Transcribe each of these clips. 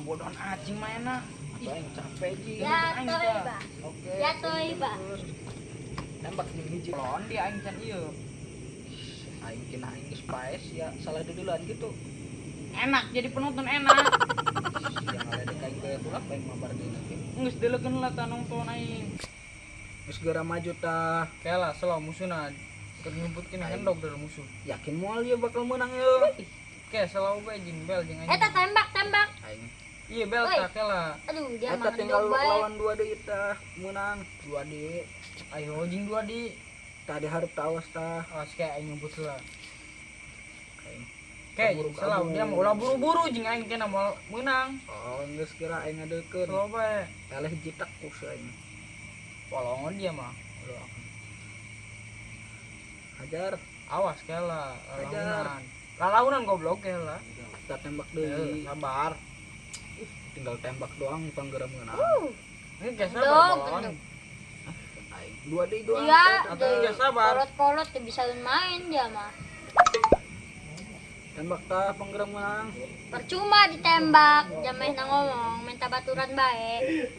bodohan acing mainna. Aing capek ji. Ya toy ba. Oke. Ya toy ba. Tembak jeung hiji lon di aing can ieu. Aing kena aing geus paes ya salah dudulan gitu. Enak jadi penonton enak. Yang ada kayak kayak pula baik mabar deuna ge. Geus deulekeun lah ta nonton aing. Geus geura maju tah. Kela selalu musuhna. Keur nyebutkeun hendok dari musuh. Yakin moal ieu bakal menang ieu. Oke, selalu bae jeung bel jeung aing. Eta tembak. Aing. Iya bel tah kela. Aduh, dia mah tinggal bae. lawan 2 deui tah menang 2 deui. Ayo jeung 2 deui. Tadi hareup tawas tah. Awas kayak aing nyebut heula. Oke, selalu dia mau ulah buru-buru jeung aing kena mau menang. Oh, geus kira aing ngadeukeun. Selalu bae. Eleh jitak ku aing. Polongon dia mah. Hajar. Awas kela. Hajar. Lalaunan goblok kela. Kita tembak deui. Sabar. Tinggal tembak doang panggeura meunang. Ini geus sabar polon. 2 deui doang. Iya, geus sabar. Kolot-kolot teh bisa main dia mah. Tembak tah panggeura meunang. Percuma ditembak, jamehna ngomong, minta baturan bae.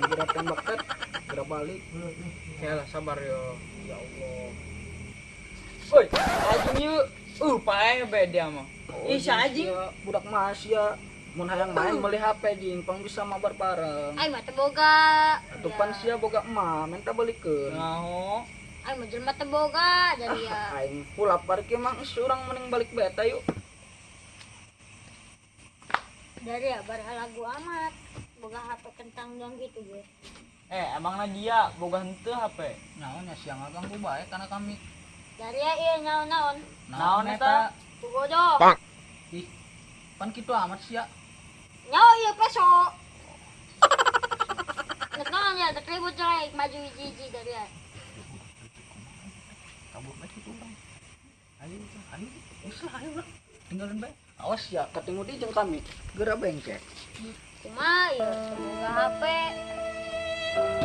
Geura tembak teh, geura balik. Kela sabar yo. Ya Allah. Oi, anjing ieu pae bae dia mah. Ih, si anjing budak mas ya. Mun hayang main beli HP jing pang bisa mabar bareng. Ai mah teh boga. Atupan sia boga emak, minta belikeun. Naho? Ai mah jelema teh boga jadi ya. Aing pulap bari ke mang surang mending balik beta yuk. Dari ya bar lagu amat. Boga HP kentang dong gitu gue. Emangna dia boga henteu HP. Naon ya siang ganggu bae kana kami. Dari ya ieu naon-naon. Naon eta? Tu godok. Ih, pan kitu amat sia. Nyawa ieu peso. Nek naon ya, tek ribut jelek maju hiji-hiji dari ya. Kabur bae kitu urang. Ayo, geus lah ayo urang. Tinggalin bae. Awas ya, ketemu di jeung kami. Geura bengke. Cuma ya boga HP.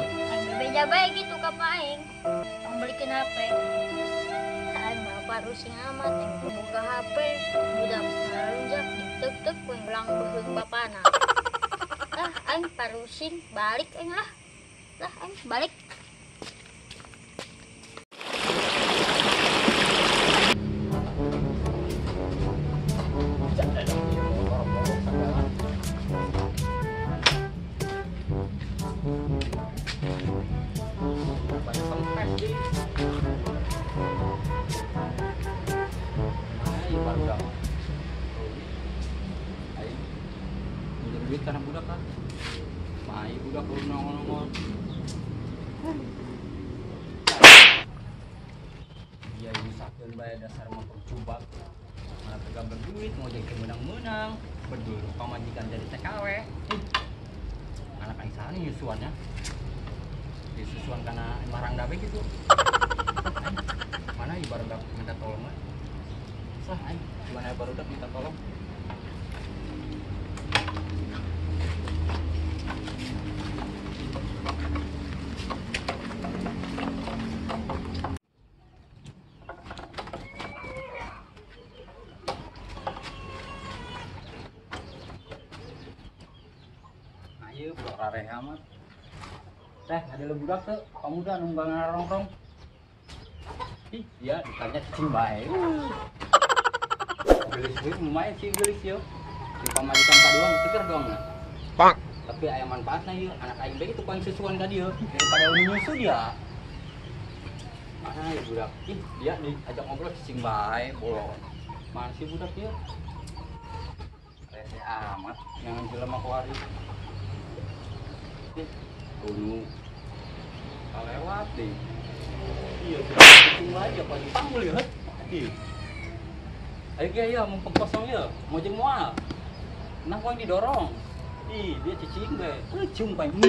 Aing bebeja bae gitu ka paing. Tong belikeun HP. Aing mah parusing amat yang boga HP. Budak ngarunjak tek-tek we ulang beheung bapana. Aing parusing balik aing lah. Lah aing balik. Duit karena budak kan mai budak baru nongol-nongol dia usahakeun bae dasar mah percubak mana tega berduit mau jadi menang-menang berdulu pamajikan jadi TKW anak aing sana nyusuannya disusuan karena marang dabe gitu mana ibarat minta tolong mah sah aing gimana baru minta tolong. Ayo budak rareh amat. Teh, ada lu budak tuh, pemuda nunggang nongkrong. Ih, dia ditanya cicing bae. Gelis gue lumayan sih gelis yo. Di pamajikan kadua mah pikir doang nah. Pak. Tapi aya manfaatna ieu, anak aing bae itu paling sesuan ka dieu daripada nyusu dia. Mana ieu budak? Ih, dia diajak ngobrol cicing bae, bolong. Mana sih budak ieu? Rese amat yang jelema kuari. Gunung lewat deh. Iya, kucing aja pagi panggul ya. Ayo ya mau pengkosong ya, mau jeung moal. Nah kau yang didorong. Ih, dia cicing deh. Cium paling.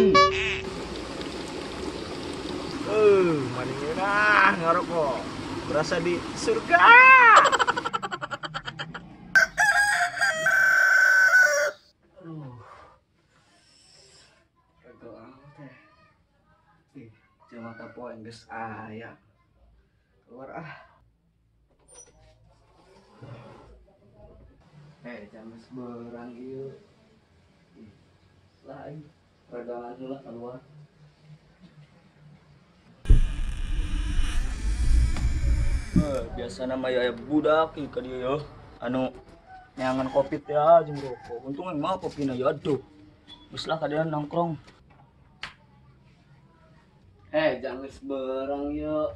Maning nah ngarokok. Berasa di surga. Mata poin geus aya keluar jam 11 ieu Lah aing redangan heula keluar. Biasa nama ya budak ieu ka dieu ya. Anu neangan kopi teh jeung rokok. Untung aing mah kopina ya aduh. Geus lah kadean nongkrong. Jangan geus beurang yeuh.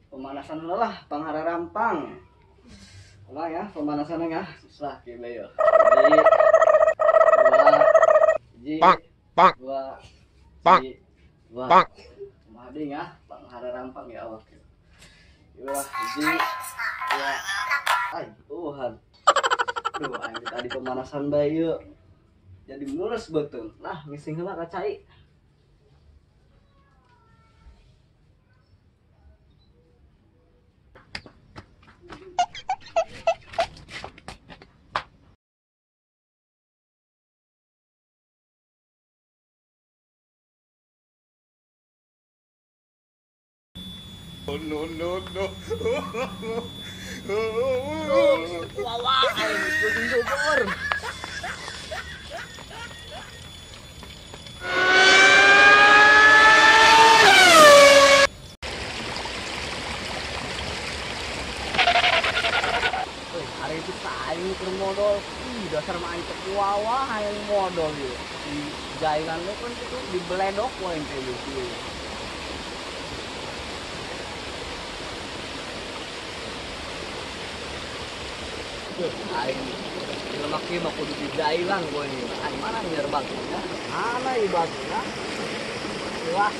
Pemanasan heula lah, panghara rampang. Kumaha ya pemanasan ya? Susah kieu ya. Dua. Kumaha deui ya? Panghara rampang ya Allah. Ay, Tuhan. Duh, aing tadi pemanasan bae yeuh. Jadi mulus betul. Nah, ngising heula ka cai. Wawa, aing kudu syukur. Hari itu aing keur modal. Dasar mah aing teh wawa hayang modal ieu. Di jailan lu kan itu dibeledok wae teh ieu. Aing lemak ieu mah kudu di jailan gue ini. Aing mana nyer batunya? Mana ieu batunya? Luas.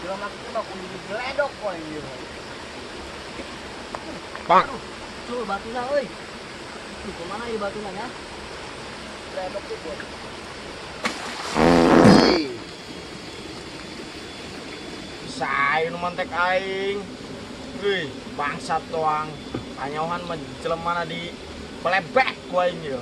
Lemak ieu mah kudu digeledok gue ini. Bang. Tuh batunya euy. Tuh mana ieu batunya nya? Geledok tuh gue. Sae nu mantek aing. Euy, bangsat doang. Panyohan mah jelemana di pelebek ku aing ieu.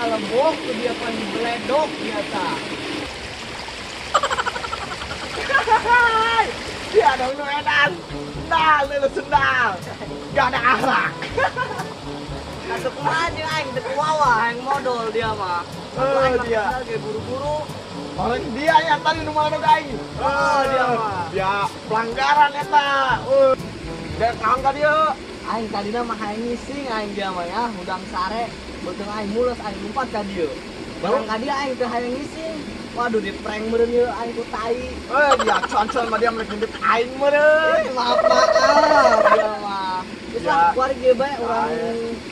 Lembok tuh dia pan dibeledok biasa. Dia ada nu edan. Sendal, lu sendal. Gak ada akhlak. Masuk aja aing teu kuwawa aing modal dia mah. Dia. Kayak buru-buru. Orang dia yang tadi nu manuk aing. Dia mah. Dia pelanggaran eta. Dek naon ka dieu? Aing tadina mah hayang ngising aing dia mah ya, udang sare. Beuteung aing mulus aing lompat ka dieu. Barang ka dia aing teu hayang ngising. Waduh di prank meureun ieu aing ku tai. Dia cuan-cuan mah dia melek aing meureun. Maaf dia mah. Geus lah kuari ge bae urang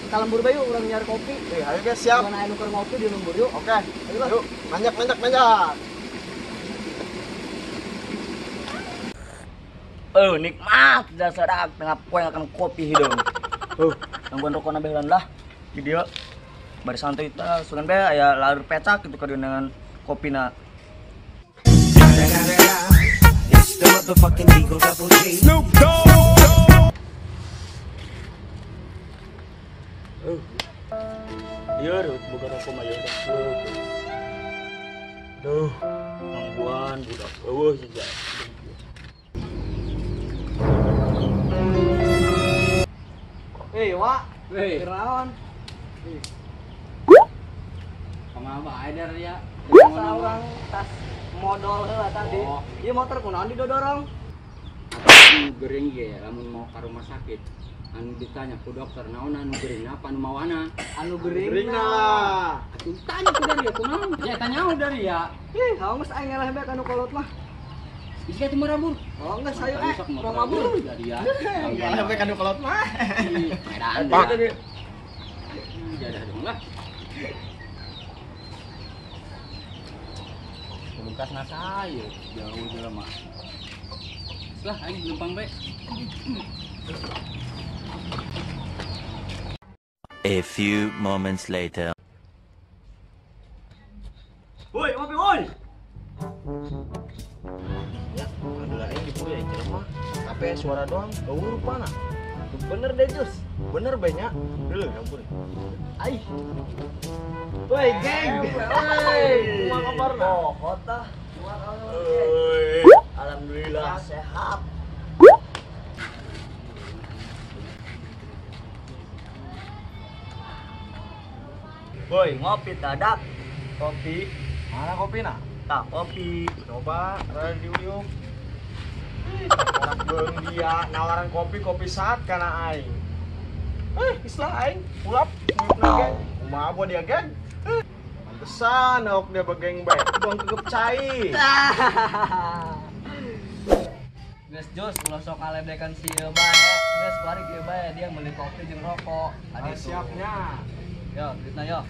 kalembur bae urang nyari kopi. Ayo guys siap. Mun aya nu keur ngopi di lembur yuk. Oke. Yuk, manjak. Nikmat dasar tengah poe akan kopi hidung. Nangguan rokok nabelan lah. Di dieu bari santai teh sugan bae aya laeur pecak gitu ka dengan kopina. Ieu boga rokok mah ya. Duh, nangguan budak eueuh juga. Wak. Kiraon. Kumaha bae der ya? Biasa orang tas modal heula tadi. Ieu motor kunaon didodorong? Anu gering ge lamun mau ka rumah sakit. Anu ditanya ku dokter naon anu gering apa anu mawana? Anu gering lah. Atuh tanya ku dari ya kunaon? Ya tanya dari ya. Geus aing ngeleh bae kanu kolot mah. Bisa cuma rabur. Oh enggak sayu urang mabur. Jadi ya. Ngeleh bae kanu kolot mah. Medan. Jadah dong lah. Bekas nasa ya jauh jelema. Lah aing lempang bae. A few moments later. Woi, ngopi woi. Ya, alhamdulillah ini di puri ya jelema. Tapi suara doang, gak rupana. Bener deh Jus. Bener banyak. Dulu ampun. Aih. Woi, geng. Woi, kumaha kabarna? Oh, kota. Euy. Alhamdulillah sehat. Boy, ngopi dadak. Kopi. Mana kopinya? Tak kopi. Coba radio yuk. Orang beung dia nawaran kopi saat kana aing. Islah aing ulap ngipna geng. Kumaha buat dia geng? Pantesan ok dia begeng bae. Buang kegep cai. Geus Jos, ulah sok ngaledekan si ieu bae. Geus bari ieu bae dia meuli kopi jeung rokok. Adi Siapnya. Yo, duitna yo.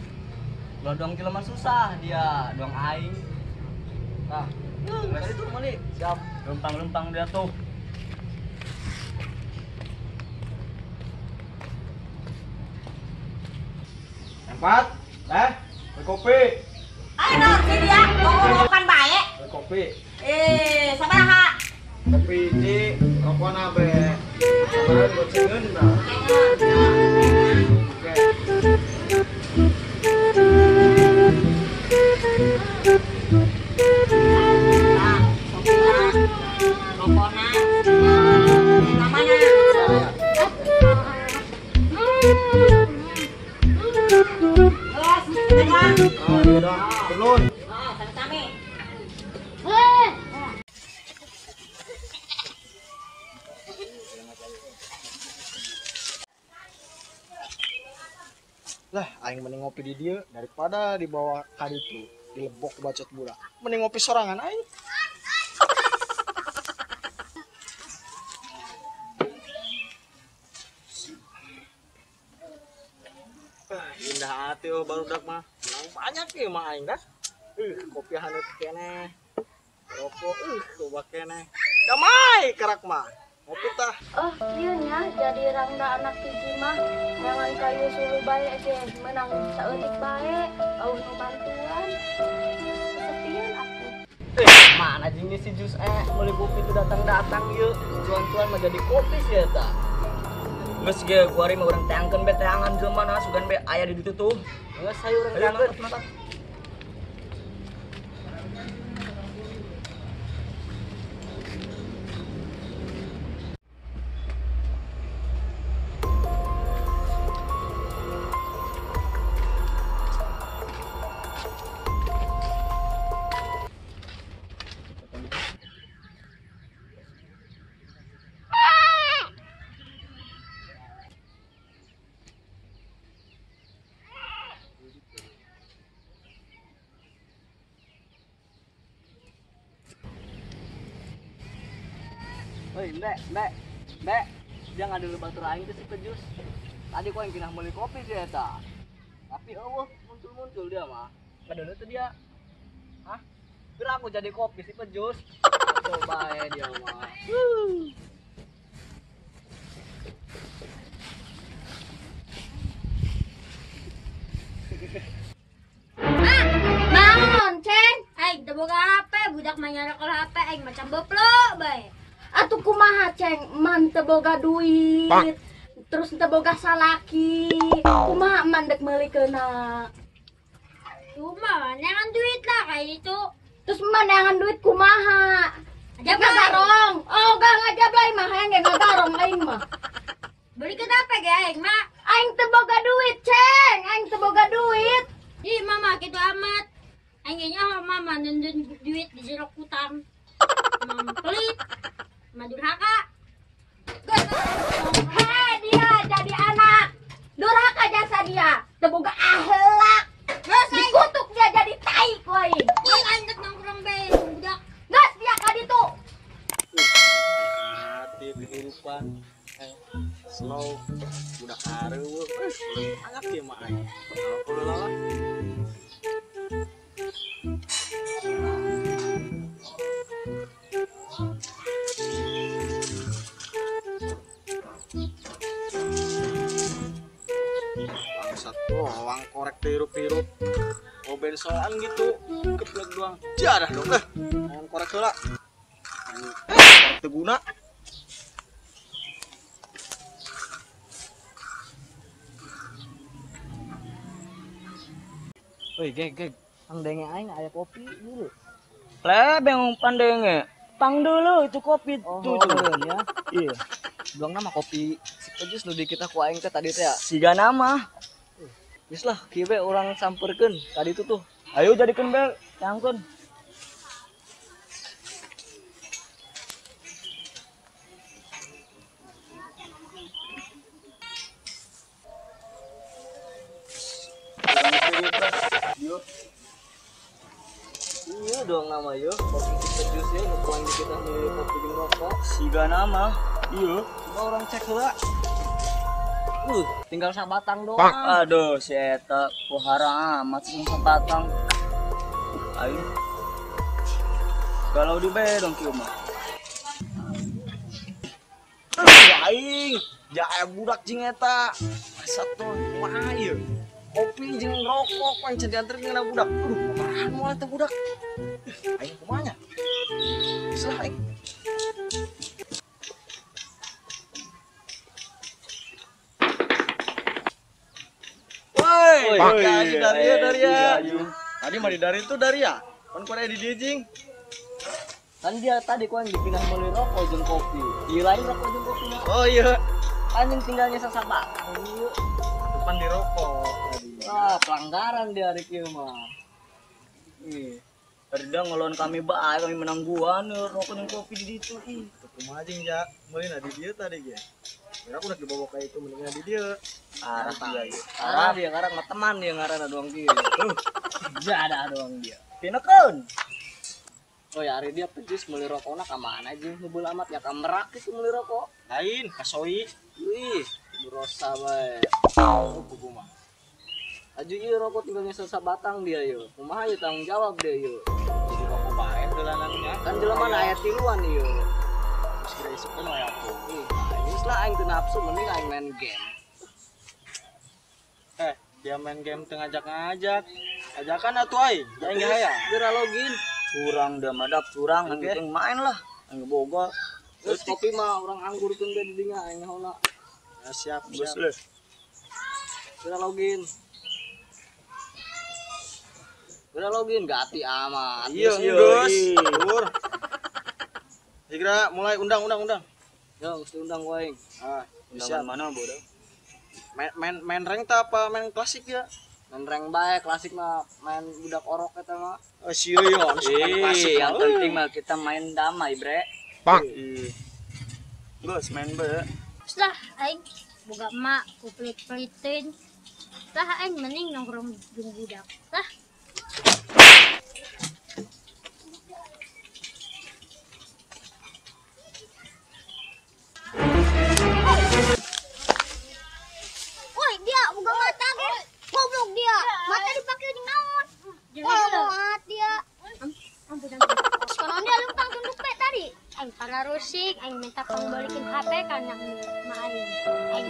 Ulah dong kiloman susah dia, dong aing. Nah, tadi tuh meuli. Siap. Lempang-lempang dia tuh. Empat. Kopi. Ayo sini ya, ngomong-ngomongan baik. Kopi. Sabaraha? Kopi di rokokna be. Sabaran gocengeun da. Oke. Nah, kopinya, rokoknya, namanya. Terus, kedua. Iya dong. Turun. Sami-sami. Lah, aing mending ngopi di dia daripada dibawa ka ditu, dilebok bacot budak. Mending ngopi sorangan aing. Indah hati oh barudak mah. Menang banyak ya mah aing dah. Kopi haneut keneh. Rokok coba keneh. Damai kerak mah. Ngopi tah. Oh, iya nya jadi rangda anak hiji mah jangan kayu sulu bae ge menang saeutik bae au nu bantuan. Sepian aku. Mana jeung si Jus meuli kopi tuh datang-datang yeuh. Tuan-tuan mah jadi kopi sih eta. Geus ge kuari mah urang teangkeun be teangan jelema na sugan be aya di ditu tuh. Geus hayu urang teangkeun mata. Hei, Mbak, jangan dulu batur aing ke si Pejus. Tadi kau yang kena meuli kopi sih eta. Tapi muncul dia mah. Kadang itu dia. Hah? Kira aku jadi kopi si Pejus. Coba dia mah. Bangun, Ceng. Aing teu boga HP, budak mah nyarekol HP aing macam beplok bae. Atuh kumaha, Ceng? Man teu boga duit. Terus teu boga salaki. Kumaha man dek meulikeunna? Kumaha neangan duit lah kayak itu. Terus man neangan duit kumaha? Aja garong. Oh, gak ngajablay mah hayang ge ngagarong aing mah. Beli ke apa ge aing mah? Aing teu boga duit, Ceng. Aing teu boga duit. Ih, mama gitu amat. Aing nya mama nundun duit di jerok utang. Mama pelit. Mama durhaka. Heh, dia jadi anak. Durhaka jasa dia. Teu boga akhlak. Dikutuk dia jadi tai ku aing. Aing andek nongkrong bae budak. Gas dia ka ditu. Hati kehidupan. Slow budak hareueuh. Angkat ieu mah aing. Kalau lalah. Bangsat doang korek tirup-tirup. Oben soan gitu, keplek doang. Jadah dong mohon korek heula. Korek teu guna. Woi, geng. Pandenge aing aya kopi dulu. Lebeng pandenge. Pang dulu itu kopi tuh. Ya. Iya. Bilang nama kopi si Pejus nu di kita ku aing teh tadi teh ya. Siga nama. Geus lah kieu we urang sampeurkeun tadi itu tuh. Ayo jadikan bel, cangkeun. Iya dong nama yo, kopi si Pejus ya nu ku aing di kita beli kopi jeung rokok. Siga nama. Iya. Coba orang cek heula. Tinggal sabatang doang. Aduh, si eta pohara amat sih sabatang. Ayo. Kalau di bae dong kieu mah. Aing, jae budak jeung eta. Satu kumaha ieu? Kopi jeung rokok paling can dianterin dengan budak. Kumaha moal teh budak? Aing kumaha nya? Salah aing. Woi, dari ya. Tadi mah dari itu dari ya. Kan Korea di dijing. Kan dia tadi ku aing dipindah meuli rokok jeung kopi. Ieu lain rokok jeung kopinya. Oh iya, Anjing tinggalnya sasaba. depan di rokok tadi. Wah, pelanggaran dia hari kieu mah. Tadi dia ngelawan kami bae, kami menang gua rokok dan kopi di situ. Kumaha jeung ja, meulina di dieu tadi ge. Kira aku udah dibawa kayak itu mendingan di dia. Arah dia. Arah dia ngarang mah teman dia ngarana doang kieu. Jada doang dia. Pinekeun. Oh ya hari dia Pejus meuli rokokna ka mana jeung heubeul amat ya ka Merak itu meuli rokok. Lain, kasoi. Wih, berosa bae. Kuku mah. Aju ieu rokok tinggalnya sasabatang dia yeuh. Kumaha ieu tanggung jawab dia yeuh. Jadi rokok bae dolanannya. Kan jelema na aya tiluan ieu. Terus kira isukeun we aku. Geus lah aing teu nafsu mending aing main game. Dia main game teu ngajak-ngajak. Ajakan atuh aing, aing gaya. Geura login. Curang dia madap curang, yang Oke. penting main lah. Yang boga. Terus kopi mah orang anggurkeun teh di dinya aing ngahola. Ya, siap, Bos siap. leh. Geura login. Geura login gati amat. Iya, Iya, Gus. iya. Dur. Segera mulai undang. Yo, mesti undang ku aing. Ah, Undangan siap. mana bodoh? Main rank ta apa main klasik ya? Main rank bae klasik mah main budak orok eta mah. Oh, sieu yo, harus main klasik. Yang penting mah kita main damai, bre. Pak. Gus main bae. Setelah aing boga emak ku pelit-pelitin. Tah aing mending nongkrong jeung budak. Tah Woi, dia boga mata ge. Goblok dia. Mata dipake jeung naon? Goblok dia. Ampun. Sekarang dia lutang tunduk pe tadi. Aing para rusik, aing minta pembalikin HP karena ma aing.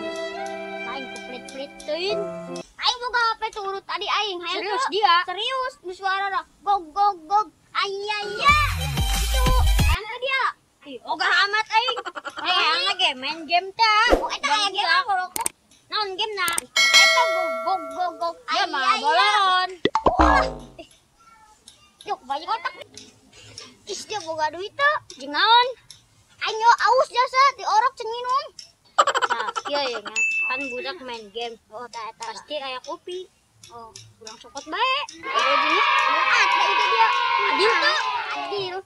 Aing kuplit-plitin. Aing boga HP turut tadi aing. Serius dia? Serius. Nu suara gog. Ayaya. Itu. Anu dia. Oga amat aing. Aing lagi main game teh. Oh, eta aya game aku. Naon game na? Eta gog. Dia mah bolon. Oh. Yuk, banyak otak. Is dia boga duit teh. Jeung naon? Aing yo aus jasa diorok cenah minum. Nah, kieu ya nya. Kan budak main game. Oh, eta pasti aya kopi. Oh, kurang cokot bae. Ada jenis ada itu dia. Adil tuh. Adil.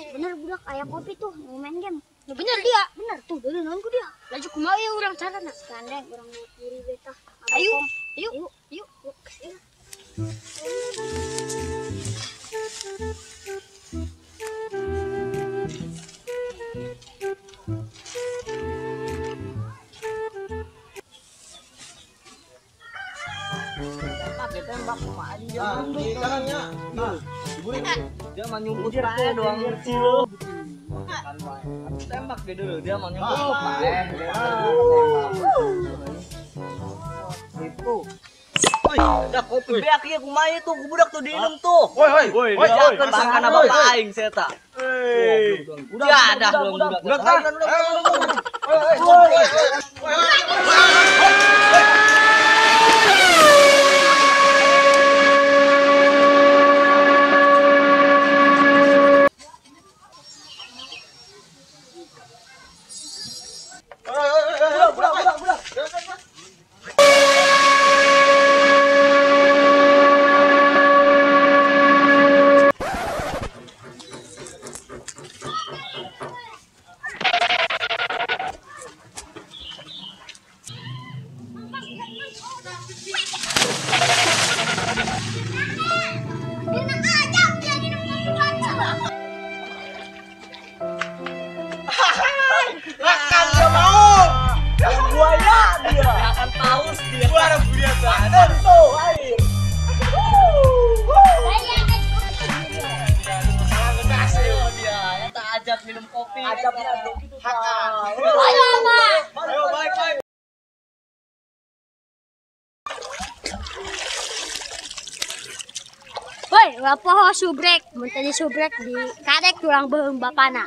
Bener budak aya kopi tuh mau main game. Ya bener dia, bener tuh dari nonku dia. Laju kumaha ya urang carana. Gandeng urang mau kiri beta. Ayo. Pakai tembak mah anjing Ah, jangan di kanannya. Nah, diburi. dia mah nyumput bae doang kecil. Kan bae. Aku tembak dia dulu, dia mah nyumput bae. Itu. Udah kopi beak ya kumaha tuh, budak tuh diinum tuh. Woi, Diakeun sangkana bapak aing saya tak. Udah dah budak. Makan gak mau. Buaya dia. Akan paus dia. Luar biasa. Tuh air. Salah ngekasih. Dia tak ajak minum kopi. Ajak gitu. Ayo balik. Woi, lapoh subrek, mun tadi subrek di kadek tulang beung bapana.